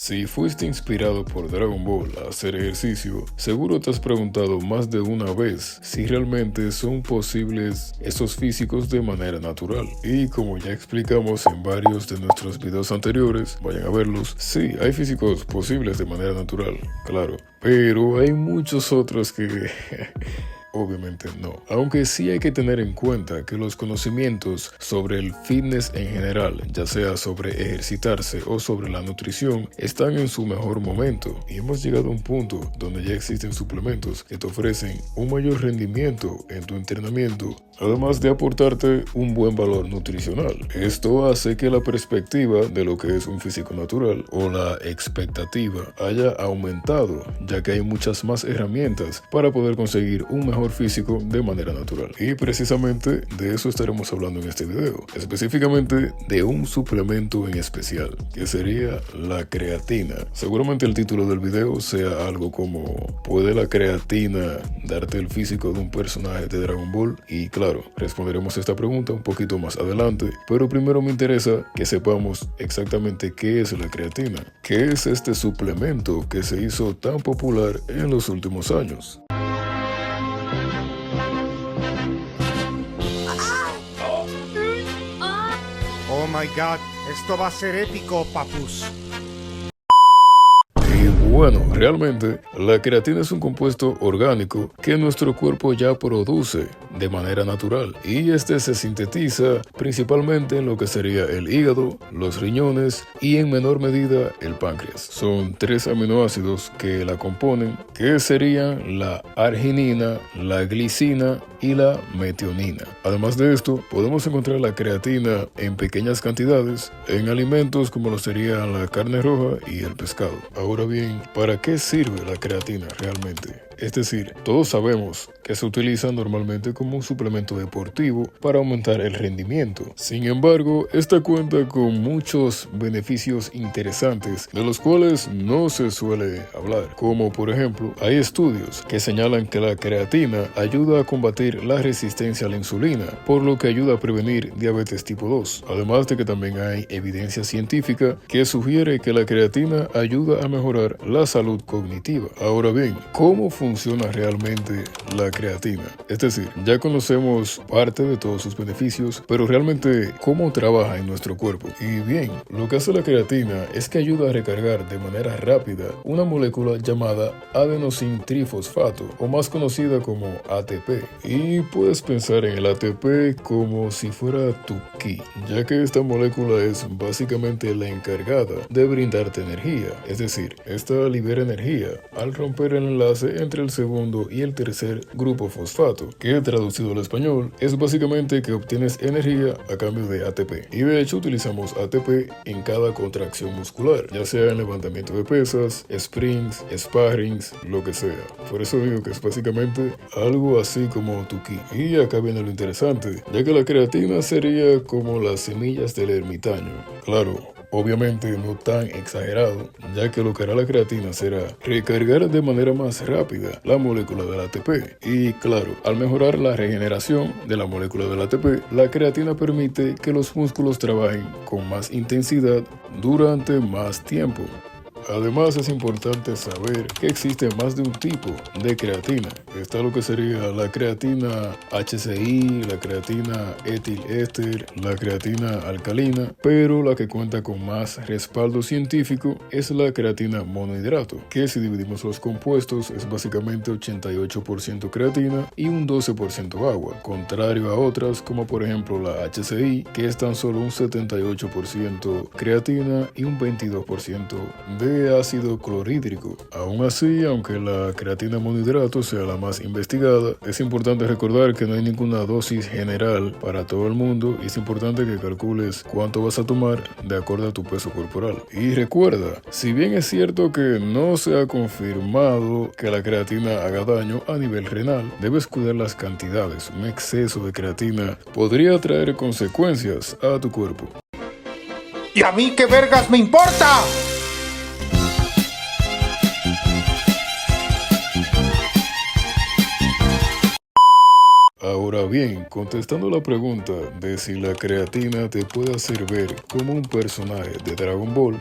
Si fuiste inspirado por Dragon Ball a hacer ejercicio, seguro te has preguntado más de una vez si realmente son posibles esos físicos de manera natural. Y como ya explicamos en varios de nuestros videos anteriores, vayan a verlos, sí, hay físicos posibles de manera natural, claro, pero hay muchos otros que... Obviamente no, aunque sí hay que tener en cuenta que los conocimientos sobre el fitness en general, ya sea sobre ejercitarse o sobre la nutrición, están en su mejor momento y hemos llegado a un punto donde ya existen suplementos que te ofrecen un mayor rendimiento en tu entrenamiento, además de aportarte un buen valor nutricional. Esto hace que la perspectiva de lo que es un físico natural o la expectativa haya aumentado, ya que hay muchas más herramientas para poder conseguir un mejor físico de manera natural. Y precisamente de eso estaremos hablando en este video, específicamente de un suplemento en especial, que sería la creatina. Seguramente el título del video sea algo como ¿puede la creatina darte el físico de un personaje de Dragon Ball? Y claro, responderemos esta pregunta un poquito más adelante, pero primero me interesa que sepamos exactamente qué es la creatina, qué es este suplemento que se hizo tan popular en los últimos años. Oh my god, esto va a ser épico, papus. Bueno, realmente la creatina es un compuesto orgánico que nuestro cuerpo ya produce de manera natural y este se sintetiza principalmente en lo que sería el hígado, los riñones y en menor medida el páncreas. Son 3 aminoácidos que la componen, que serían la arginina, la glicina y la metionina. Además de esto, podemos encontrar la creatina en pequeñas cantidades en alimentos como lo sería la carne roja y el pescado. Ahora bien, ¿para qué sirve la creatina realmente? Es decir, todos sabemos que se utiliza normalmente como un suplemento deportivo para aumentar el rendimiento. Sin embargo, esta cuenta con muchos beneficios interesantes de los cuales no se suele hablar. Como por ejemplo, hay estudios que señalan que la creatina ayuda a combatir la resistencia a la insulina, por lo que ayuda a prevenir diabetes tipo 2. Además de que también hay evidencia científica que sugiere que la creatina ayuda a mejorar la salud cognitiva. Ahora bien, ¿cómo funciona realmente la creatina? Es decir, ya conocemos parte de todos sus beneficios, pero realmente ¿cómo trabaja en nuestro cuerpo? Y bien, lo que hace la creatina es que ayuda a recargar de manera rápida una molécula llamada adenosín trifosfato, o más conocida como ATP. Y puedes pensar en el ATP como si fuera tu ki, ya que esta molécula es básicamente la encargada de brindarte energía. Es decir, esta libera energía al romper el enlace entre el segundo y el tercer grupo fosfato, que traducido al español es básicamente que obtienes energía a cambio de ATP. Y de hecho utilizamos ATP en cada contracción muscular, ya sea en levantamiento de pesas, sprints, sparrings, lo que sea. Por eso digo que es básicamente algo así como tu ki. Y acá viene lo interesante, ya que la creatina sería como las semillas del ermitaño. Claro, obviamente no tan exagerado, ya que lo que hará la creatina será recargar de manera más rápida la molécula del ATP. Y claro, al mejorar la regeneración de la molécula del ATP, la creatina permite que los músculos trabajen con más intensidad durante más tiempo. Además, es importante saber que existe más de un tipo de creatina. Está lo que sería la creatina HCI, la creatina etil-éster, la creatina alcalina, pero la que cuenta con más respaldo científico es la creatina monohidrato, que si dividimos los compuestos es básicamente 88% creatina y un 12% agua, contrario a otras como por ejemplo la HCI, que es tan solo un 78% creatina y un 22% de ácido clorhídrico. Aún así, aunque la creatina monohidrato sea la más investigada, es importante recordar que no hay ninguna dosis general para todo el mundo y es importante que calcules cuánto vas a tomar de acuerdo a tu peso corporal. Y recuerda, si bien es cierto que no se ha confirmado que la creatina haga daño a nivel renal, debes cuidar las cantidades. Un exceso de creatina podría traer consecuencias a tu cuerpo. ¿Y a mí qué vergas me importa? Ahora bien, contestando la pregunta de si la creatina te puede hacer ver como un personaje de Dragon Ball,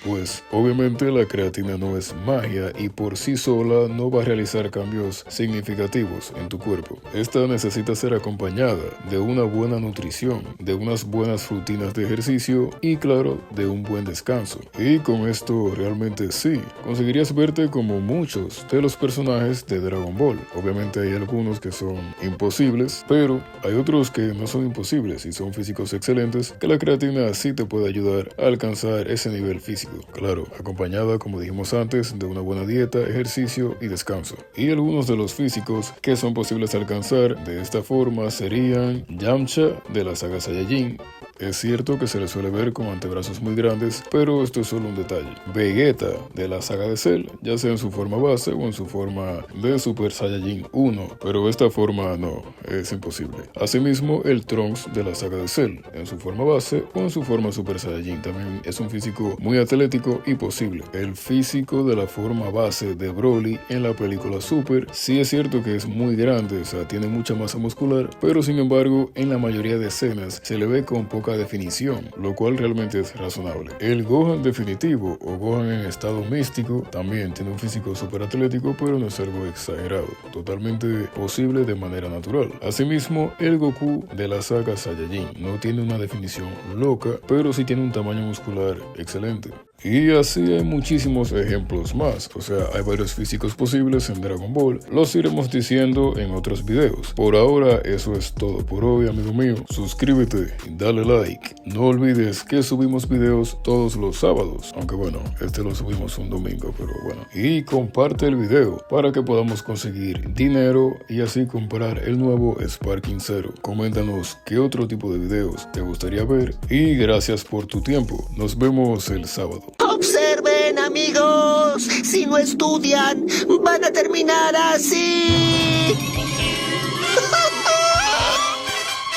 Pues obviamente la creatina no es magia y por sí sola no va a realizar cambios significativos en tu cuerpo. Esta necesita ser acompañada de una buena nutrición, de unas buenas rutinas de ejercicio y claro, de un buen descanso. Y con esto realmente sí, conseguirías verte como muchos de los personajes de Dragon Ball. Obviamente hay algunos que son imposibles, pero hay otros que no son imposibles y son físicos excelentes que la creatina sí te puede ayudar a alcanzar ese nivel físico. Claro, acompañada, como dijimos antes, de una buena dieta, ejercicio y descanso. Y algunos de los físicos que son posibles alcanzar de esta forma serían Yamcha de la saga Saiyajin. Es cierto que se le suele ver con antebrazos muy grandes, pero esto es solo un detalle. Vegeta de la saga de Cell, ya sea en su forma base o en su forma de Super Saiyajin 1, pero esta forma no, es imposible. Asimismo, el Trunks de la saga de Cell, en su forma base o en su forma Super Saiyajin, también es un físico muy atlético y posible. El físico de la forma base de Broly en la película Super, sí es cierto que es muy grande, o sea, tiene mucha masa muscular, pero sin embargo, en la mayoría de escenas se le ve con poca definición, lo cual realmente es razonable. El Gohan definitivo o Gohan en estado místico también tiene un físico súper atlético, pero no es algo exagerado, totalmente posible de manera natural. Asimismo, el Goku de la saga Saiyajin no tiene una definición loca, pero sí tiene un tamaño muscular excelente. Y así hay muchísimos ejemplos más, o sea, hay varios físicos posibles en Dragon Ball, los iremos diciendo en otros videos. Por ahora, eso es todo por hoy, amigo mío. Suscríbete y dale like. No olvides que subimos videos todos los sábados, aunque bueno, este lo subimos un domingo, pero bueno. Y comparte el video para que podamos conseguir dinero y así comprar el nuevo Sparking Zero. Coméntanos qué otro tipo de videos te gustaría ver y gracias por tu tiempo. Nos vemos el sábado. Observen, amigos, si no estudian, van a terminar así.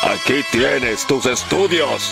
Aquí tienes tus estudios.